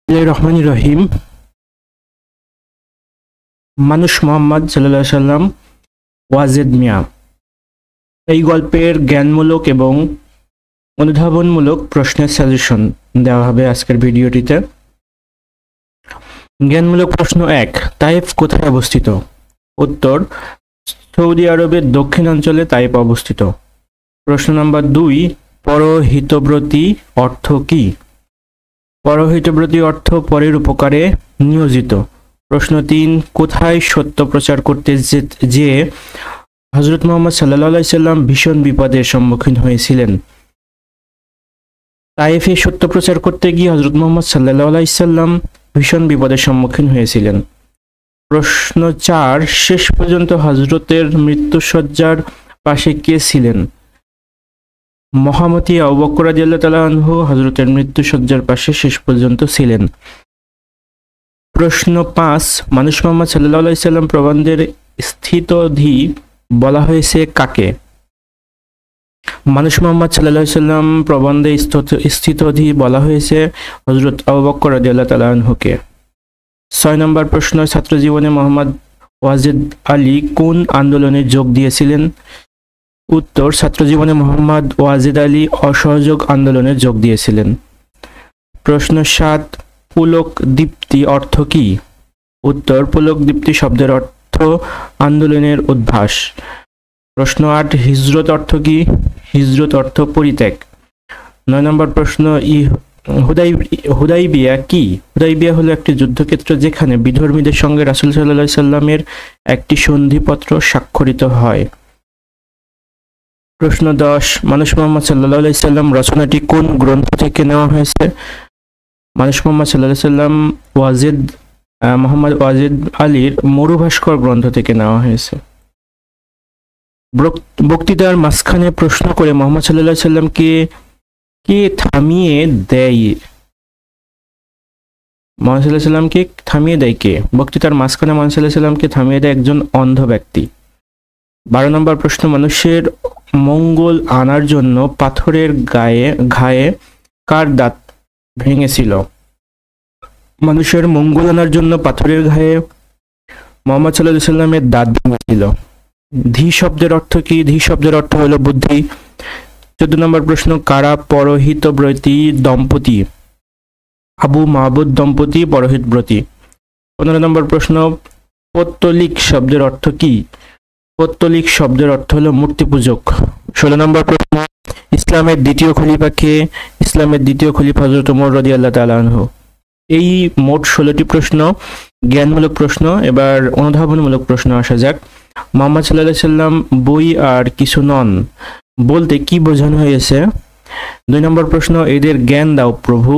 রহমানির রহিম। মানুষ মোহাম্মদ সাল্লাল্লাহু আলাইহি সাল্লাম ওয়াজেদ মিয়া। এই গল্পের জ্ঞানমূলক এবং অনুধাবনমূলক প্রশ্নের সাজেশন দেওয়া হবে আজকের ভিডিওটিতে। জ্ঞানমূলক প্রশ্ন 1, তাইফ কোথায় অবস্থিত? উত্তর, সৌদি আরবের দক্ষিণাঞ্চলে তাইফ অবস্থিত। প্রশ্ন নাম্বার 2, পরহিতব্রতী অর্থ কি? পরহিতব্রতী অর্থ পরের উপকারে নিয়োজিত। প্রশ্ন 3, কোথায় সত্য প্রচার করতে যে হযরত মুহাম্মদ সাল্লাল্লাহু আলাইহি সাল্লাম ভীষণ বিপদের সম্মুখীন হয়েছিলেন? তাইফে সত্য প্রচার করতে গিয়ে হযরত মুহাম্মদ সাল্লাল্লাহু আলাইহি সাল্লাম ভীষণ বিপদের সম্মুখীন হয়েছিলেন। প্রশ্ন 4, শেষ পর্যন্ত হযরতের মৃত্যুশয্যার পাশে কে ছিলেন? মহামতি আবু বকর রাদিয়াল্লাহু তাআলা আনহু হযরতের মৃত্যুশয্যার পাশে শেষ পর্যন্ত ছিলেন। প্রশ্ন 5, মানুষ মুহাম্মদ সাল্লাল্লাহু আলাইহি সাল্লাম প্রবন্ধের স্থিতধী বলা হয়েছে কাকে? মানুষ মুহাম্মদ সাল্লাল্লাহু আলাইহি সাল্লাম প্রবন্ধে স্থিতধী বলা হয়েছে হযরত আবু বকর রাদিয়াল্লাহু তাআলা আনহুকে। 6 নম্বর প্রশ্ন, ছাত্র জীবনে মোহাম্মদ ওয়াজেদ আলী কোন আন্দোলনে যোগ দিয়েছিলেন? উত্তর, ছাত্র জীবনে মোহাম্মদ ওয়াজেদ আলী অসহযোগ আন্দোলনে যোগ দিয়েছিলেন। প্রশ্ন 7, পুলক দীপ্তি অর্থ কি? উত্তর, পুলক দীপ্তি শব্দের অর্থ আন্দোলনের উদ্ভাস। প্রশ্ন 8, হিজরত অর্থ কি? হিজরত অর্থ পরিত্যাগ। 9 নম্বর প্রশ্ন, হুদাইবিয়া কি? হুদাইবিয়া হলো একটি যুদ্ধক্ষেত্র যেখানে বিধর্মীদের সঙ্গে রাসূল সাল্লাল্লাহু আলাইহি সাল্লামের একটি সন্ধিপত্র স্বাক্ষরিত হয়। প্রশ্ন 10, মানুষ মুহাম্মদ সাল্লাল্লাহু আলাইহি সাল্লাম রচনাটি কোন গ্রন্থ থেকে নেওয়া হয়েছে? মানুষ মুহাম্মদ সাল্লাল্লাহু আলাইহি সাল্লাম মোহাম্মদ ওয়াজেদ আলীর মরুভাস্কর গ্রন্থ থেকে নেওয়া হয়েছে। বক্তৃতার মাঝখানে প্রশ্ন করে মোহাম্মদ সাল্লাল্লাহু আলাইহি সাল্লামকে কে থামিয়ে দেয়? মোহাম্মদ সাল্লাল্লাহু আলাইহি সাল্লামকে থামিয়ে দেয় কে? বক্তৃতার মাঝখানে মোহাম্মদ সাল্লাল্লাহু আলাইহি সাল্লামকে থামিয়ে দেয় একজন অন্ধ ব্যক্তি। 12 নম্বর প্রশ্ন, মানুষের মঙ্গল আনার জন্য পাথরের ঘায়ে কার দাঁত ভেঙেছিল? মানুষের মঙ্গল আনার জন্য পাথরের ঘায়ে মুহাম্মদ সাল্লাল্লাহু আলাইহি সাল্লামের দাঁত ভেঙেছিল। ধী শব্দের অর্থ কি? ধী শব্দের অর্থ হলো বুদ্ধি। 14 নম্বর প্রশ্ন, কারা পরহিতব্রতী দম্পতি? আবু মাহবুদ দম্পতি পরহিতব্রতী। 15 নম্বর প্রশ্ন, পৌত্তলিক শব্দের অর্থ কি? পৌত্তলিক শব্দের অর্থ হলো মূর্তি পূজক। 16 নম্বর প্রশ্ন, ইসলামের দ্বিতীয় খলিফা কে? ইসলামের দ্বিতীয় খলিফা হযরত ওমর রাদিয়াল্লাহু তাআলা আনহু। এই মোট 16টি প্রশ্ন জ্ঞানমূলক প্রশ্ন। এবার অনুধাবনমূলক প্রশ্ন আসা যাক। মুহাম্মদ সাল্লাল্লাহু আলাইহি সাল্লাম বই আর কিছু নন বলতে কি বোঝানো হয়েছে? 2 নম্বর প্রশ্ন, এদের জ্ঞান দাও প্রভু,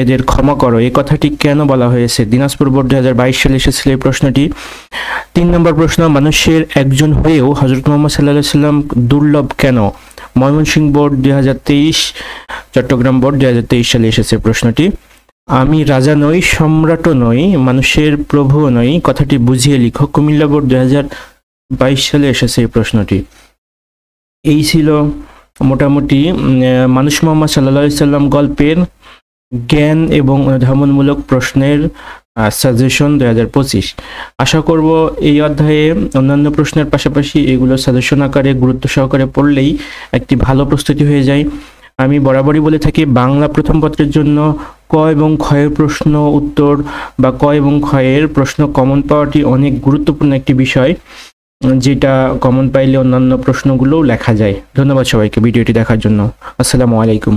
এদের ক্ষমা করো, এই কথাটি কেন বলা হয়েছে? দিনাজপুর বোর্ড 2022 সালে এসেছিল এই প্রশ্নটি। 3 নম্বর প্রশ্ন, মানুষের একজন হয়েও হযরত মুহাম্মদ সাল্লাল্লাহু আলাইহি সাল্লাম দুর্লভ কেন? ময়মনসিংহ বোর্ড 2023, চট্টগ্রাম বোর্ড 2023 সালে এসেছে প্রশ্নটি। আমি রাজা নই, সম্রাটও নই, মানুষের প্রভুও নই, কথাটি বুঝিয়ে লিখো। কুমিল্লা বোর্ড 2022 সালে এসেছে এই প্রশ্নটি। এই ছিল মোটামুটি মানুষ মুহাম্মদ সাল্লাল্লাহু আলাইহি সাল্লাম গল্পের জ্ঞান এবং অনুধাবনমূলক প্রশ্নের সাজেশন 2025। আশা করব এই অধ্যায়ে অন্যান্য প্রশ্নের পাশাপাশি এগুলো সাজেশন আকারে গুরুত্ব সহকারে পড়লেই একটি ভালো প্রস্তুতি হয়ে যায়। আমি বরাবরই বলে থাকি, বাংলা প্রথম পত্রের জন্য ক এবং ক্ষয়ের প্রশ্ন উত্তর বা ক এবং ক্ষয়ের প্রশ্ন কমন পাওয়াটি অনেক গুরুত্বপূর্ণ একটি বিষয়, যেটা কমন পাইলে অন্যান্য প্রশ্নগুলোও লেখা যায়। ধন্যবাদ সবাইকে ভিডিওটি দেখার জন্য। আসসালামু আলাইকুম।